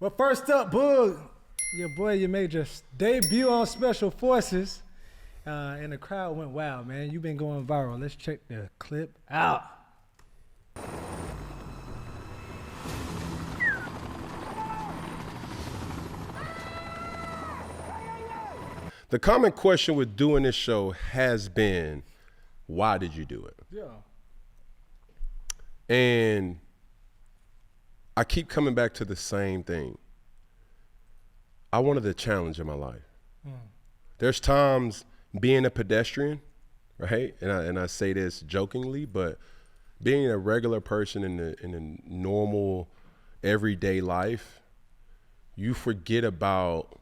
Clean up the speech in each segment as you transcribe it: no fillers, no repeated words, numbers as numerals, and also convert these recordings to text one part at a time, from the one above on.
But first up, Boog, your boy, you made your debut on Special Forces, and the crowd went wild, man. You've been going viral. Let's check the clip out. The common question with doing this show has been, why did you do it? Yeah. And I keep coming back to the same thing. I wanted a challenge in my life. There's times being a pedestrian, right? And I say this jokingly, but being a regular person in a normal, everyday life, you forget about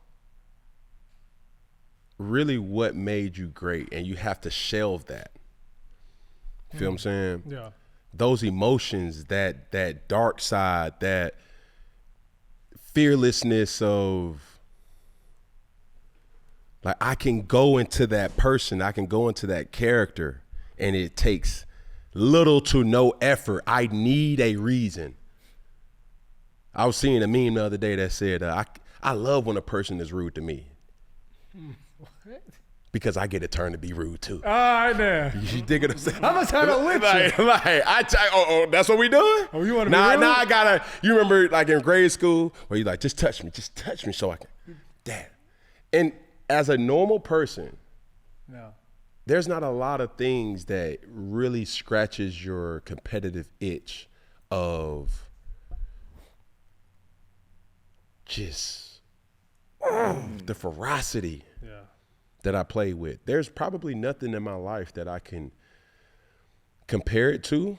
really what made you great, and you have to shelve that. Feel what I'm saying? Yeah. Those emotions, that dark side, that fearlessness of, like, I can go into that person, I can go into that character, and it takes little to no effort. I need a reason. I was seeing a meme the other day that said, I love when a person is rude to me. What? Because I get a turn to be rude too. All right, there. You dig what I'm saying? I'm gonna turn it with you. That's what we doing? Oh, you want to be Nah, rude? I gotta. You remember, like in grade school, where you like, just touch me, so I can. Dad. And as a normal person, No. there's not a lot of things that really scratches your competitive itch of just the ferocity that I play with. There's probably nothing in my life that I can compare it to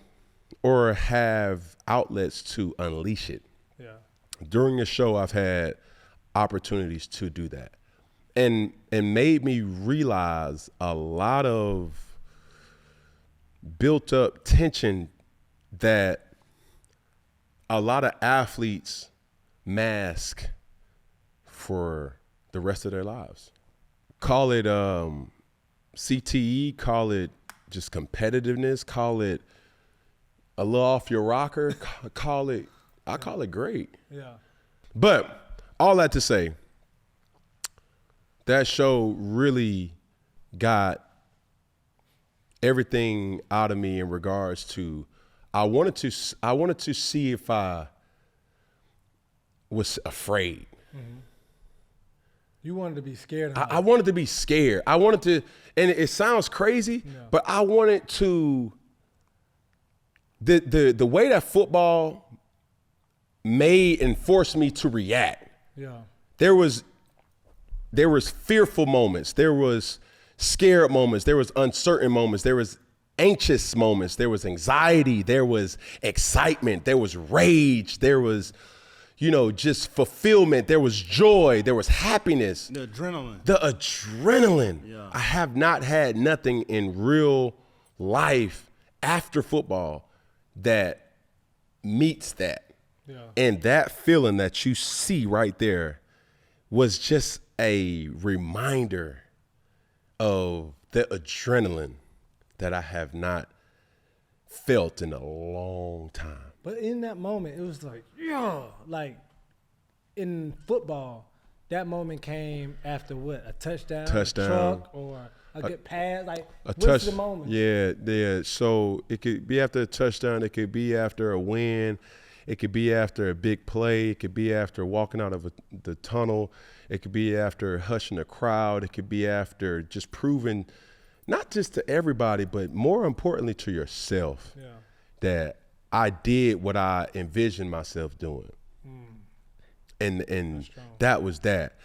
or have outlets to unleash it. Yeah. During the show, I've had opportunities to do that, and made me realize a lot of built up tension that a lot of athletes mask for the rest of their lives. Call it CTE, call it just competitiveness, call it a little off your rocker, I call it great. Yeah. But all that to say, that show really got everything out of me in regards to, I wanted to see if I was afraid. Mm-hmm. You wanted to be scared. I wanted to be scared. I wanted to, and it sounds crazy, but I wanted to, the way that football made and forced me to react. Yeah. There was fearful moments. There was scared moments. There was uncertain moments. There was anxious moments. There was anxiety. There was excitement. There was rage. There was, just fulfillment. There was joy. There was happiness. The adrenaline. Yeah. I have not had nothing in real life after football that meets that. Yeah. And that feeling that you see right there was just a reminder of the adrenaline that I have not felt in a long time. But in that moment, it was like, like in football, that moment came after what? A touchdown? A truck, or a good pass? Like, what's the moment? Yeah. So it could be after a touchdown. It could be after a win. It could be after a big play. It could be after walking out of the tunnel. It could be after hushing a crowd. It could be after just proving, not just to everybody, but more importantly to yourself, that I did what I envisioned myself doing. And that was that.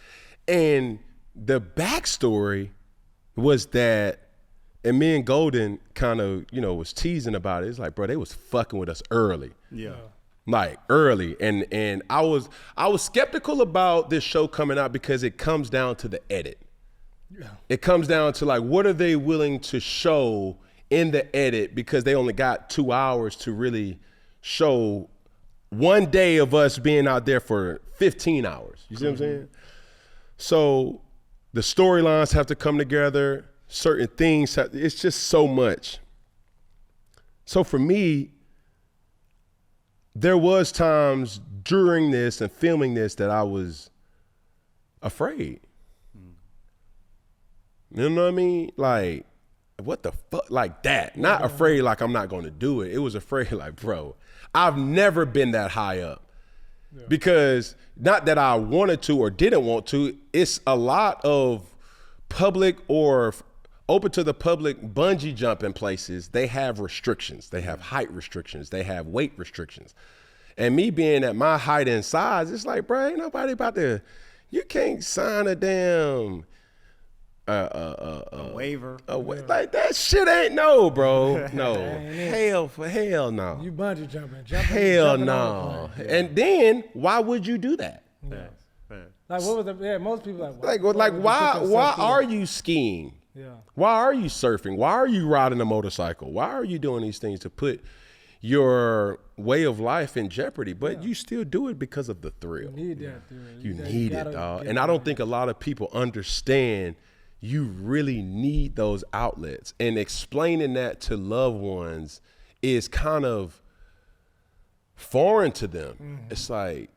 And the backstory was that, and me and Golden kind of, was teasing about it. It's like, bro, they was fucking with us early. Yeah. Like early. And I was skeptical about this show coming out because it comes down to the edit. Yeah. It comes down to, like, what are they willing to show in the edit, because they only got 2 hours to really show one day of us being out there for 15 hours. You see what I'm saying? So the storylines have to come together. Certain things, it's just so much. So for me, there was times during this and filming this that I was afraid. You know what I mean? Like, what the fuck? Like that. Not afraid like I'm not going to do it. It was afraid like, bro, I've never been that high up. Yeah. Because not that I wanted to or didn't want to, it's a lot of public or open to the public bungee jumping places. They have restrictions. They have height restrictions. They have weight restrictions. And me being at my height and size, it's like, bro, ain't nobody about to, you can't sign a damn a waiver. Like that shit ain't no. hell no. You bungee jumping. Hell no. Yeah. And then why would you do that? Yeah. Like what was most people why are you skiing? Yeah. Why are you surfing? Why are you riding a motorcycle? Why are you doing these things to put your way of life in jeopardy? But you still do it because of the thrill. You need that thrill. You need it, dog. And I don't think a lot of people understand you really need those outlets. And explaining that to loved ones is kind of foreign to them. Mm-hmm. It's like,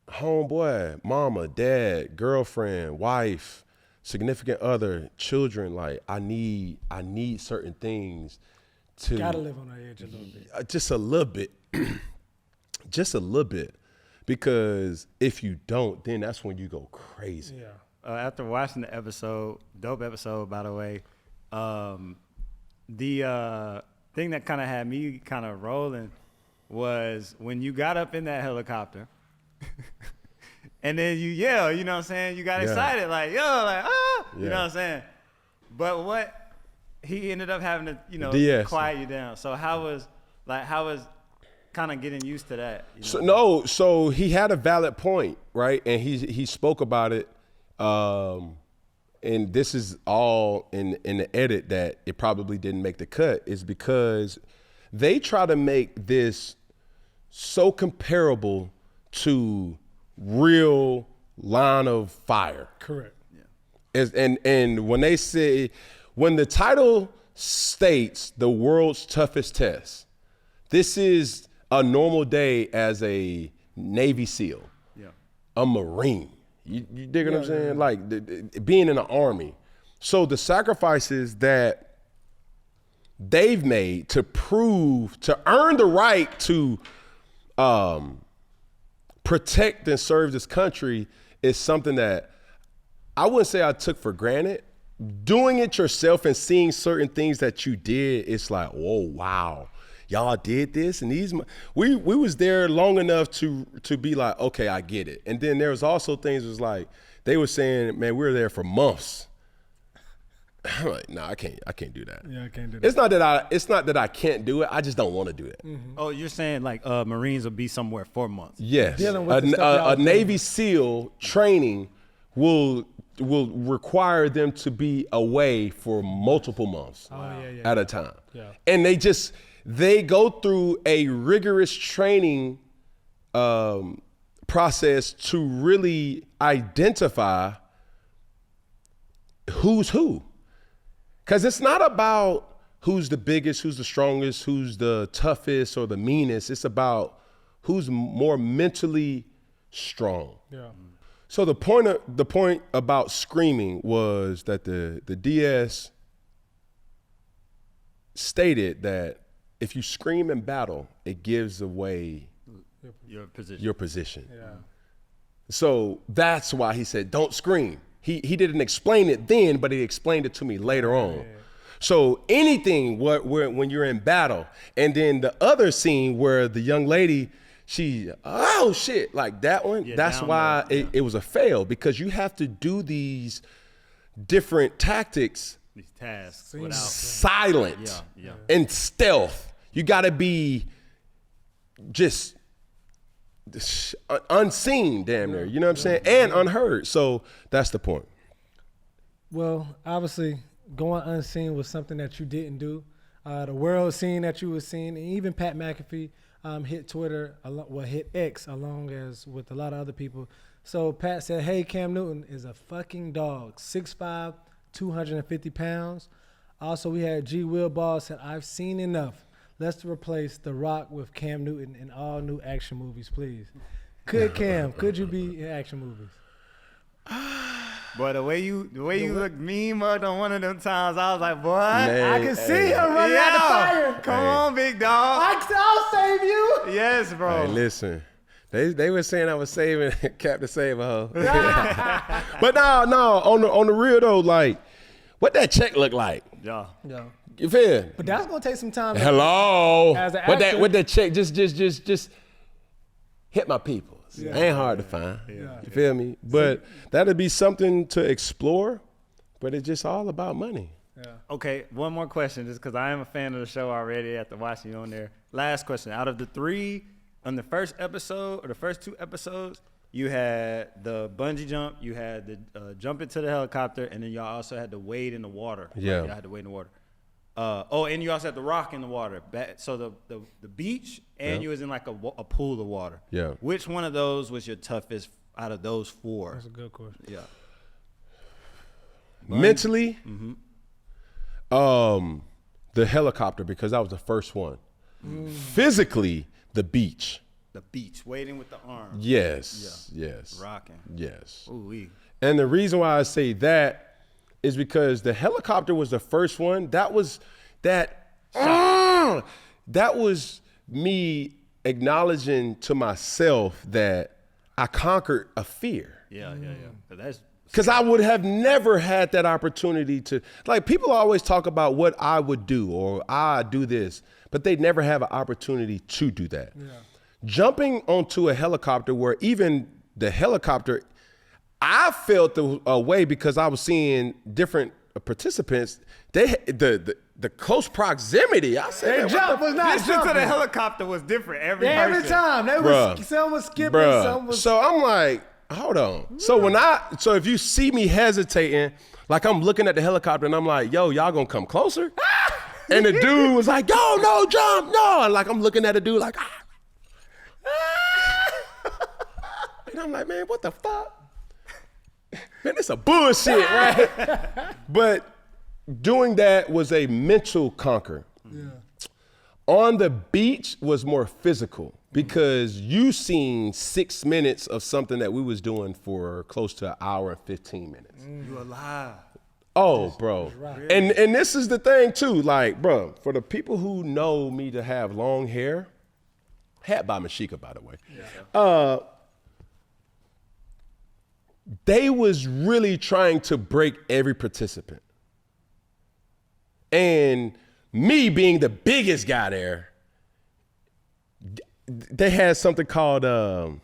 homeboy, mama, dad, girlfriend, wife, significant other, children, like I need certain things to gotta live on the edge a little bit. Just a little bit. Just a little bit. Because if you don't, then that's when you go crazy. Yeah. After watching the episode, dope episode, by the way, the thing that kind of had me kind of rolling was when you got up in that helicopter and then you yell, you know what I'm saying? You got excited, like, yo, like, ah, you know what I'm saying? But what he ended up having to, quiet you down. So how was kind of getting used to that? You know? So he had a valid point, right? And he spoke about it. And this is all in the edit that it probably didn't make the cut, is because they try to make this so comparable to real Line of Fire. Correct. Yeah. And when they say, when the title states the world's toughest test, this is a normal day as a Navy SEAL, a Marine. You dig what I'm saying? Yeah. Like being in the Army. So the sacrifices that they've made to earn the right to protect and serve this country is something that I wouldn't say I took for granted. Doing it yourself and seeing certain things that you did, it's like, whoa, wow. Y'all did this, and we was there long enough to be like, okay, I get it. And then there was also things was like they were saying, man, we were there for months. I'm like, no, I can't do that. Yeah, I can't do that. It's not that I can't do it. I just don't want to do it. Mm-hmm. Oh, you're saying like Marines will be somewhere for months? Yes, a Navy SEAL training will require them to be away for multiple months at a time. Yeah. And they go through a rigorous training process to really identify who's who. Because it's not about who's the biggest, who's the strongest, who's the toughest or the meanest. It's about who's more mentally strong. Yeah. So the point about screaming was that the DS stated that if you scream in battle, it gives away your position. Yeah. So that's why he said, don't scream. He didn't explain it then, but he explained it to me later on. Yeah. So anything when you're in battle, and then the other scene where the young lady, oh shit, like that one, that's why it was a fail, because you have to do these different tactics, these tasks, silent and stealth. You got to be just unseen, damn near. You know what I'm saying? And unheard. So that's the point. Well, obviously, going unseen was something that you didn't do. The world seeing that you were seen, and even Pat McAfee hit Twitter, hit X, along as with a lot of other people. So Pat said, hey, Cam Newton is a fucking dog, 6'5", 250 pounds. Also, we had G. Will Ball said, I've seen enough. let's replace The Rock with Cam Newton in all new action movies, please. Could you be in action movies? Boy, the way you look mean mugged on one of them times, I was like, boy, Man, I can see him running out the fire. Come on, big dog. I'll save you. Yes, bro. Hey, listen. They were saying I was saving Captain Save-A-Ho. But no, on the real though, like, what that check look like? Yeah. You feel? But that's gonna take some time. Hello. As an What actor, that check just hit my people. Ain't hard to find. Yeah. You feel me? But that'd be something to explore. But it's just all about money. Yeah. Okay, one more question, just because I am a fan of the show already after watching you on there. Last question. Out of the 3 on the first episode or the first 2 episodes, you had the bungee jump, you had the jump into the helicopter, and then y'all also had to wade in the water. Yeah. Y'all had to wade in the water. And you also had the rock in the water. So the beach and you was in like a pool of water. Yeah. Which one of those was your toughest out of those 4? That's a good question. Yeah. Mentally, the helicopter, because that was the first one. Physically, the beach. The beach, wading with the arms. Yes. Rocking. Yes. Ooh-wee. And the reason why I say that is because the helicopter was the first one. That was me acknowledging to myself that I conquered a fear. Yeah. That's Because I would have never had that opportunity to, like, people always talk about what I would do or I do this, but they never have an opportunity to do that. Yeah. Jumping onto a helicopter where even the helicopter, I felt the way because I was seeing different participants. The close proximity. I said, Their jump was not Listen to jumping. the helicopter was different every Every person. time. Some was skipping, some was. So I'm like, hold on. So if you see me hesitating, like I'm looking at the helicopter and I'm like, yo, y'all gonna come closer? And the dude was like, yo, no, jump, no. And like I'm looking at the dude like, and I'm like, man, what the fuck? Man, this a bullshit, right? But doing that was a mental conquer. Yeah. On the beach was more physical because you seen 6 minutes of something that we was doing for close to an hour and 15 minutes. You alive. Oh, bro. Right. And this is the thing too, like, bro, for the people who know me to have long hair, hat by Mashika, by the way. They was really trying to break every participant. And me being the biggest guy there, they had something called a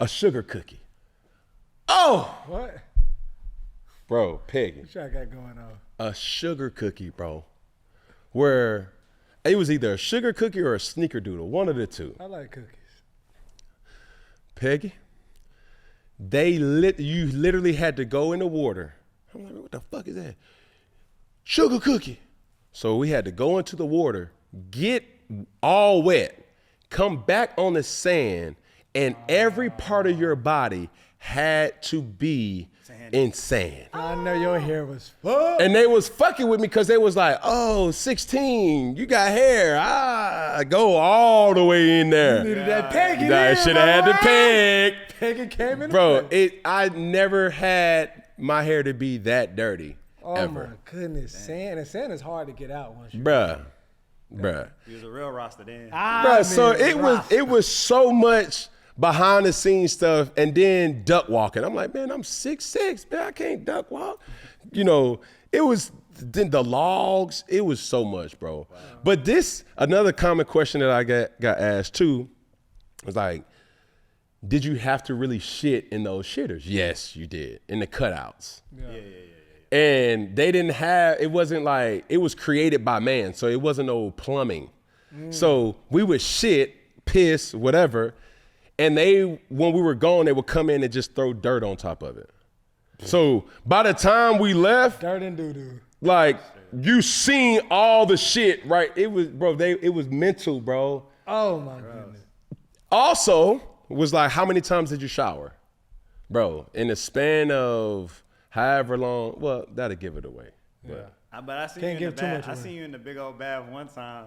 sugar cookie. Oh! What? Bro, Peggy. What y'all got going on? A sugar cookie, bro. Where it was either a sugar cookie or a sneakerdoodle, one of the two. I like cookies. Peggy, you literally had to go in the water. I'm like, what the fuck is that? Sugar cookie. So we had to go into the water, get all wet, come back on the sand, and every part of your body had to be in sand. I know your hair was full. And they was fucking with me because they was like, oh, 16, you got hair. Go all the way in there. You needed that Peggy. I should have had the peg. Peggy came in. Bro, I never had my hair to be that dirty. Oh ever. my goodness, sand is hard to get out once you. Bruh. He was a real roster then. Bruh, so it was so much behind the scenes stuff and then duck walking. I'm like, man, I'm 6'6", man, I can't duck walk. You know, it was then the logs, it was so much, bro. Wow. But another common question that I got asked too was like, did you have to really shit in those shitters? Yes, you did, in the cutouts. Yeah. And they didn't have, it wasn't like, it was created by man, so it wasn't no plumbing. So we would shit, piss, whatever, and when we were gone, they would come in and just throw dirt on top of it. So by the time we left, dirt and doo-doo. Like, you seen all the shit, right? It was, bro, it was mental, bro. Oh my goodness. Also, was like, how many times did you shower? Bro, in the span of however long, well, that'll give it away. Yeah. But I seen Can't you in give the too bath. much I away. seen you in the big old bath one time,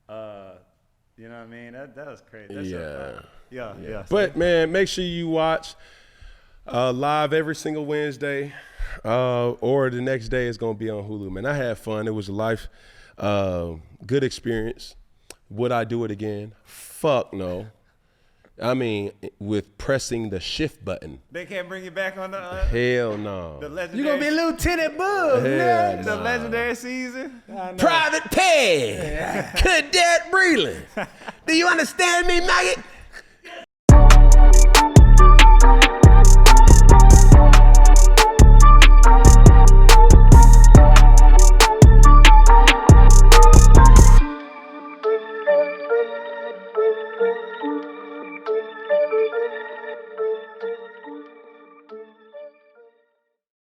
You know what I mean? That was crazy. That's yeah. But man, make sure you watch live every single Wednesday, or the next day is gonna be on Hulu. Man, I had fun. It was a good experience. Would I do it again? Fuck no. I mean, with pressing the shift button. They can't bring you back on the hell no. The legendary. You gonna be Lieutenant Bug, man. The legendary season. Private Peggy, Cadet Brelan. Do you understand me, maggot?